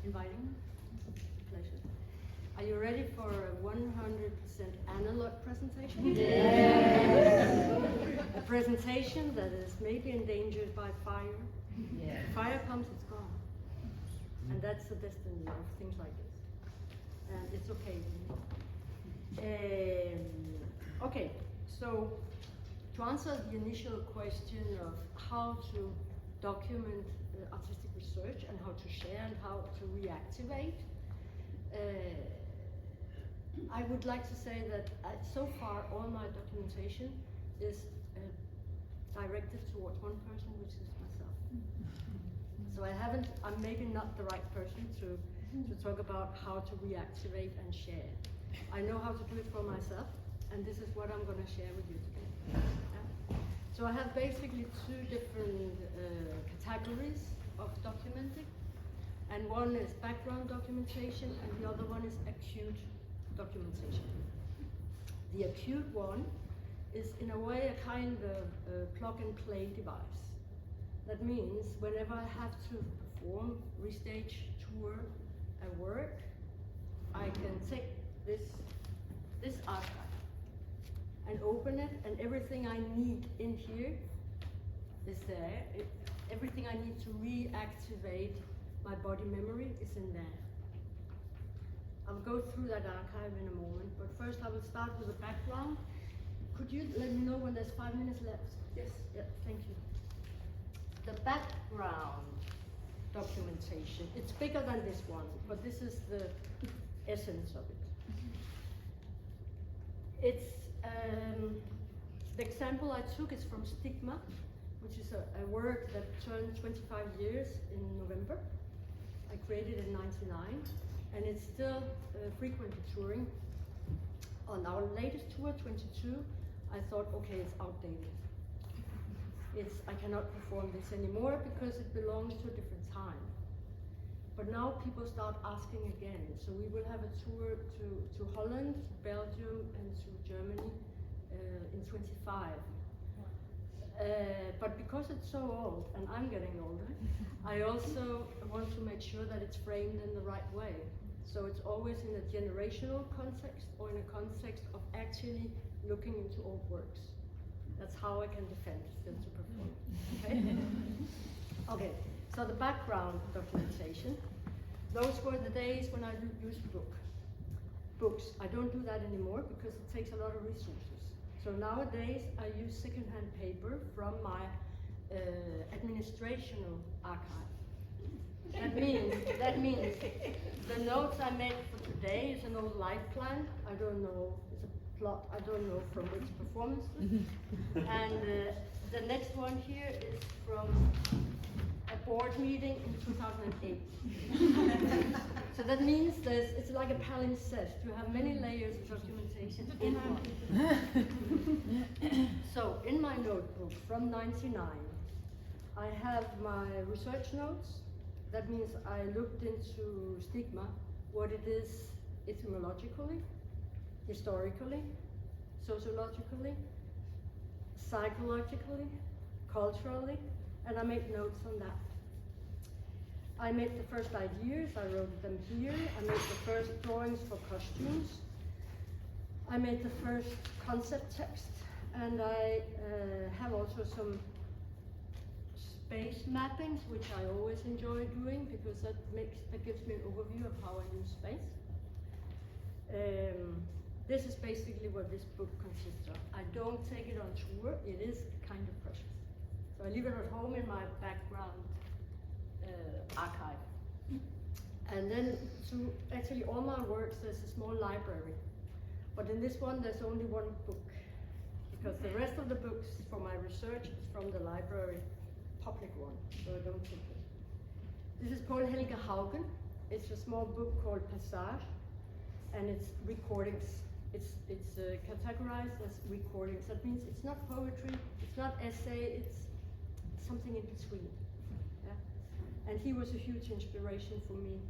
inviting me. Pleasure. Are you ready for a 100% analog presentation? Yes. A presentation that is maybe endangered by fire. Yes. If fire comes, it's gone. And that's the destiny of things like this. And it's okay. Okay, so to answer the initial question of how to document artistic research and how to share and how to reactivate, I would like to say that so far all my documentation is directed towards one person, which is myself. So I'm maybe not the right person to talk about how to reactivate and share. I know how to do it for myself, and this is what I'm going to share with you today. Yeah? So I have basically two different categories of documenting, and one is background documentation, and the other one is acute documentation. The acute one is in a way a kind of plug-and-play device. That means whenever I have to perform, restage, tour a work, I can take this archive and open it, and everything I need in here is there. Everything I need to reactivate my body memory is in there. I'll go through that archive in a moment, but first I will start with the background. Could you let me know when there's 5 minutes left? Yes. Yeah, thank you. The background documentation, it's bigger than this one, but this is the essence of it. It's, the example I took is from Stigma, which is a work that turned 25 years in November. I created it in '99, and it's still frequently touring. On our latest tour, 22, I thought, okay, it's outdated. I cannot perform this anymore because it belongs to a different time. But now people start asking again. So we will have a tour to Holland, to Belgium, and to Germany in 25. But because it's so old, and I'm getting older, I also want to make sure that it's framed in the right way. So it's always in a generational context or in a context of actually looking into old works. That's how I can defend still to perform. Okay? Okay, so the background documentation. Those were the days when I used books. I don't do that anymore because it takes a lot of resources. So nowadays I use secondhand paper from my administrational archive. That means the notes I made for today is an old life plan. I don't know, it's a plot, I don't know from which performance. And the next one here is from a board meeting in 2008. So that means it's like a palimpsest. You have many layers of documentation in one. So in my notebook from '99, I have my research notes. That means I looked into Stigma, what it is etymologically, historically, sociologically, psychologically, culturally, and I made notes on that. I made the first ideas, I wrote them here. I made the first drawings for costumes. I made the first concept text, and I have also some space mappings, which I always enjoy doing because that gives me an overview of how I use space. This is basically what this book consists of. I don't take it on tour, it is kind of precious. So I leave it at home in my background archive. And then to actually all my works, there's a small library. But in this one, there's only one book, because the rest of the books for my research is from the library, public one, so I don't take it. This is Paul Helge Haugen. It's a small book called Passage, and it's recordings. It's categorized as recordings. That means it's not poetry, it's not essay, it's something in between. Yeah? And he was a huge inspiration for me,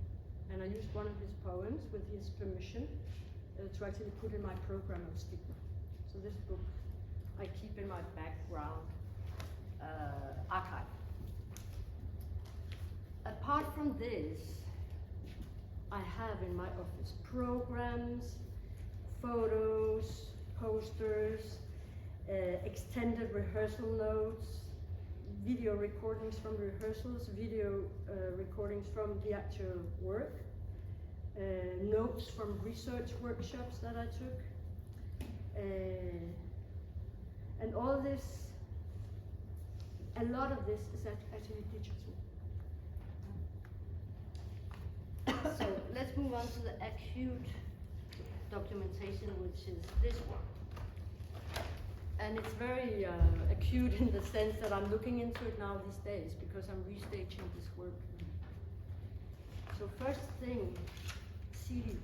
and I used one of his poems with his permission to actually put in my program of Stigma. So this book I keep in my background archive. Apart from this, I have in my office programs, photos, posters, extended rehearsal notes, video recordings from rehearsals, video recordings from the actual work, notes from research workshops that I took, and all this, a lot of this is actually digital. So let's move on to the acute documentation, which is this one. And it's very acute in the sense that I'm looking into it now these days because I'm restaging this work. So first thing, CD.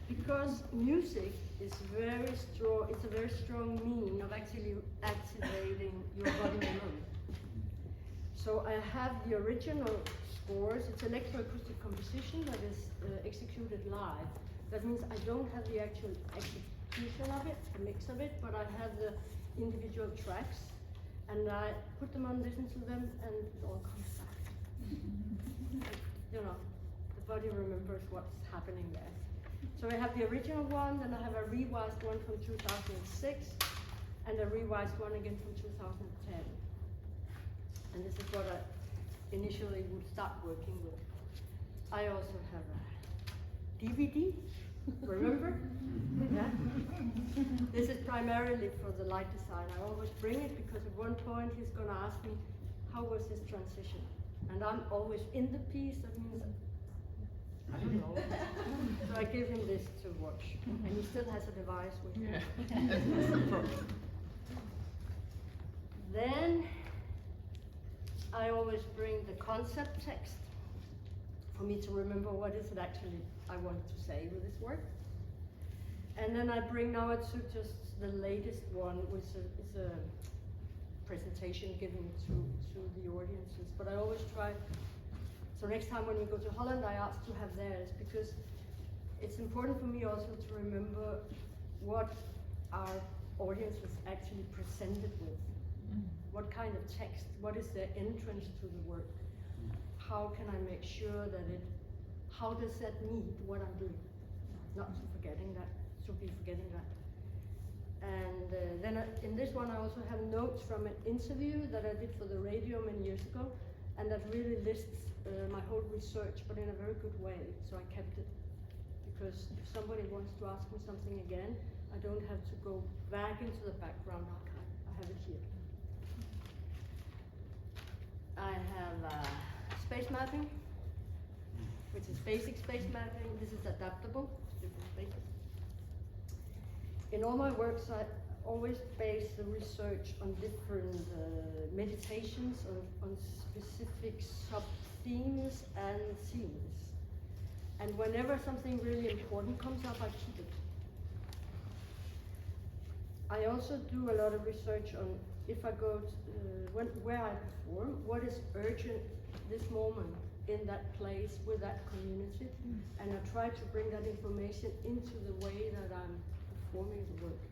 Because music is very strong, it's a very strong mean of actually activating your body memory. So I have the original scores, it's electroacoustic composition that is executed live. That means I don't have the actual execution of it, the mix of it, but I have the individual tracks, and I put them on, listen to them, and it all comes back. You know, the body remembers what's happening there. So I have the original one, then I have a revised one from 2006, and a revised one again from 2010. And this is what I initially would start working with. I also have a DVD, remember? Yeah. This is primarily for the light design. I always bring it because at one point he's going to ask me, how was this transition? And I'm always in the piece, that means, I don't know. So I give him this to watch. And he still has a device with him. Yeah. Then I always bring the concept text for me to remember what is it actually I want to say with this work. And then I bring, now I took just the latest one, which is a presentation given to the audiences. But I always try, so next time when we go to Holland, I ask to have theirs, because it's important for me also to remember what our audience was actually presented with. What kind of text, what is their entrance to the work? How can I make sure that how does that meet what I'm doing? Not to be forgetting that. And then in this one I also have notes from an interview that I did for the radio many years ago, and that really lists my whole research, but in a very good way, so I kept it. Because if somebody wants to ask me something again, I don't have to go back into the background archive. I have it here. I have space mapping, which is basic space mapping. This is adaptable to different spaces. In all my works, I always base the research on different meditations, on specific sub-themes and themes. And whenever something really important comes up, I keep it. I also do a lot of research on, if I go to, where I perform, what is urgent this moment in that place with that community, and I try to bring that information into the way that I'm performing the work.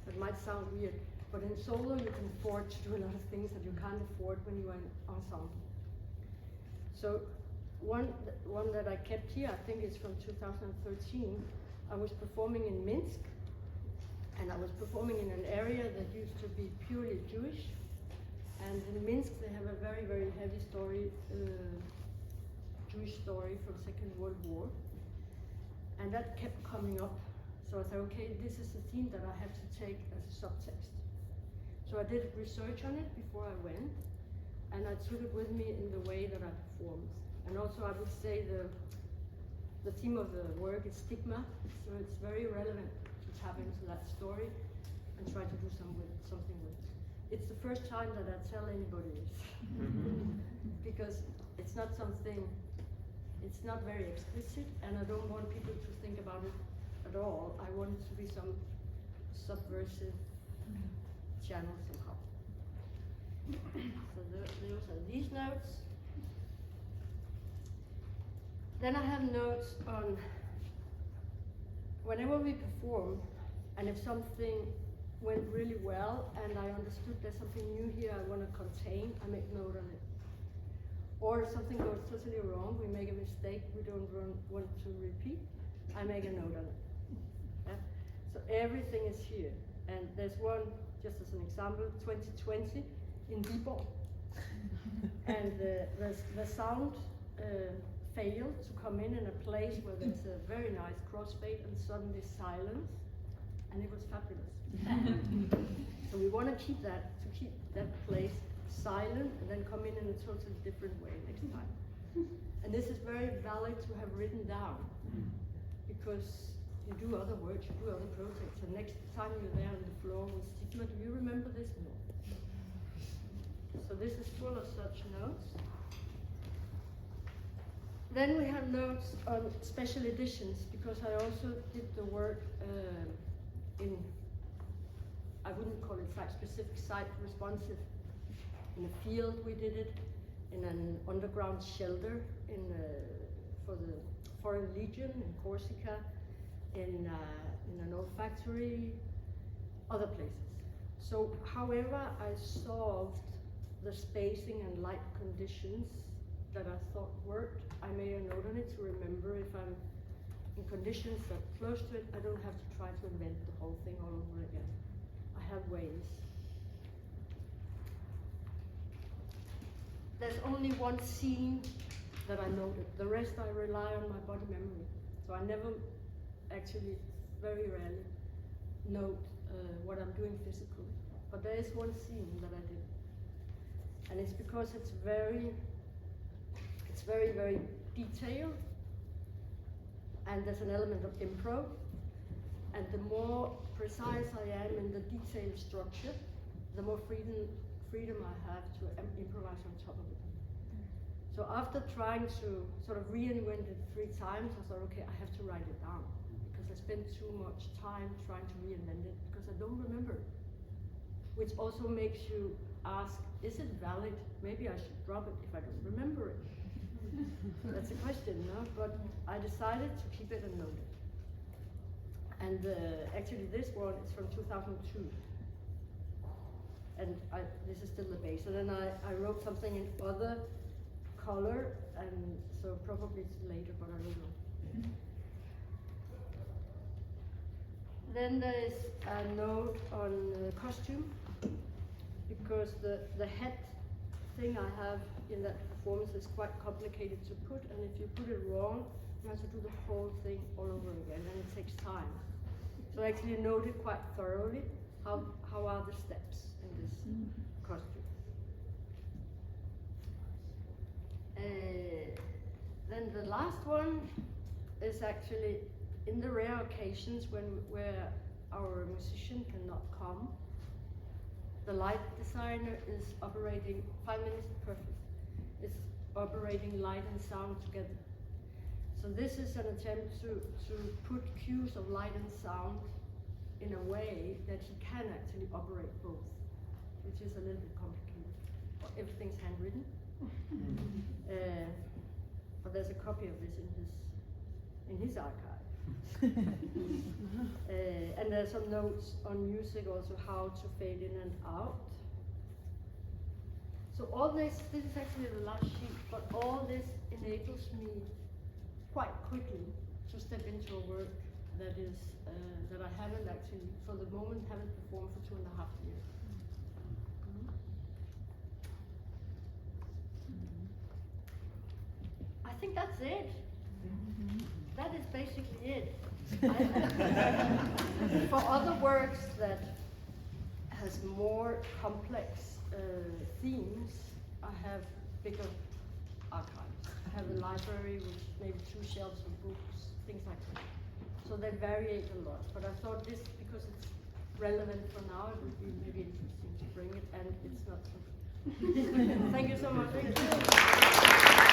That might sound weird, but in solo you can afford to do a lot of things that you can't afford when you are in ensemble. So one that I kept here, I think it's from 2013, I was performing in Minsk, and I was performing in an area that used to be purely Jewish. And in Minsk they have a very, very heavy story, Jewish story from Second World War. And that kept coming up. So I said, okay, this is the theme that I have to take as a subtext. So I did research on it before I went, and I took it with me in the way that I performed. And also I would say the theme of the work is stigma, so it's very relevant to tap into that story and try to do something with it. It's the first time that I tell anybody this, because it's not very explicit, and I don't want people to think about it at all. I want it to be some subversive channel somehow. So those are these notes. Then I have notes on whenever we perform, and if something went really well and I understood there's something new here I want to contain, I make note on it. Or something goes totally wrong, we make a mistake we don't want to repeat, I make a note on it. Yeah? So everything is here. And there's one, just as an example, 2020 in Viborg. And the sound failed to come in a place where there's a very nice crossfade and suddenly silence, and it was fabulous. So we want to keep that place silent and then come in a totally different way next time. And this is very valid to have written down, because you do other work, you do other projects, and next time you're there on the floor with Stigma, do you remember this more? So this is full of such notes. Then we have notes on special editions, because I also did the work in, I wouldn't call it site-specific, site-responsive. In a field we did it, in an underground shelter for the Foreign Legion in Corsica, in an old factory, other places. So however I solved the spacing and light conditions that I thought worked, I made a note on it to remember if I'm in conditions that are close to it, I don't have to try to invent the whole thing all over again. I have ways. There's only one scene that I noted. The rest I rely on my body memory. So I never actually, very rarely, note what I'm doing physically. But there is one scene that I did. And it's because it's very, very detailed. And there's an element of improv. And the more precise I am in the detailed structure, the more freedom I have to improvise on top of it. So after trying to sort of reinvent it 3 times, I thought, okay, I have to write it down, because I spent too much time trying to reinvent it, because I don't remember it. Which also makes you ask, is it valid? Maybe I should drop it if I don't remember it. That's a question, no? But I decided to keep it and note it. And actually this one is from 2002. And this is still the base. And then I wrote something in other color, and so probably it's later, but I don't know. Then there is a note on costume, because the head thing I have in that performance is quite complicated to put, and if you put it wrong, you have to do the whole thing all over again, and it takes time. So I actually noted quite thoroughly how are the steps in this costume. Then the last one is actually in the rare occasions where our musician cannot come. The light designer is operating 5 minutes perfect. It's operating light and sound together. So this is an attempt to put cues of light and sound in a way that he can actually operate both, which is a little bit complicated. Everything's handwritten. But there's a copy of this in his archive. And there's some notes on music also, how to fade in and out. So all this is actually the last sheet, but all this enables me quite quickly to step into a work that is that I haven't actually, for the moment, haven't performed for 2.5 years. I think that's it. That is basically it. For other works that has more complex themes, I have bigger archives. I have a library with maybe 2 shelves of books, things like that. So they vary a lot. But I thought this, because it's relevant for now, it would be maybe interesting to bring it, and it's not so. Thank you so much. Thank you.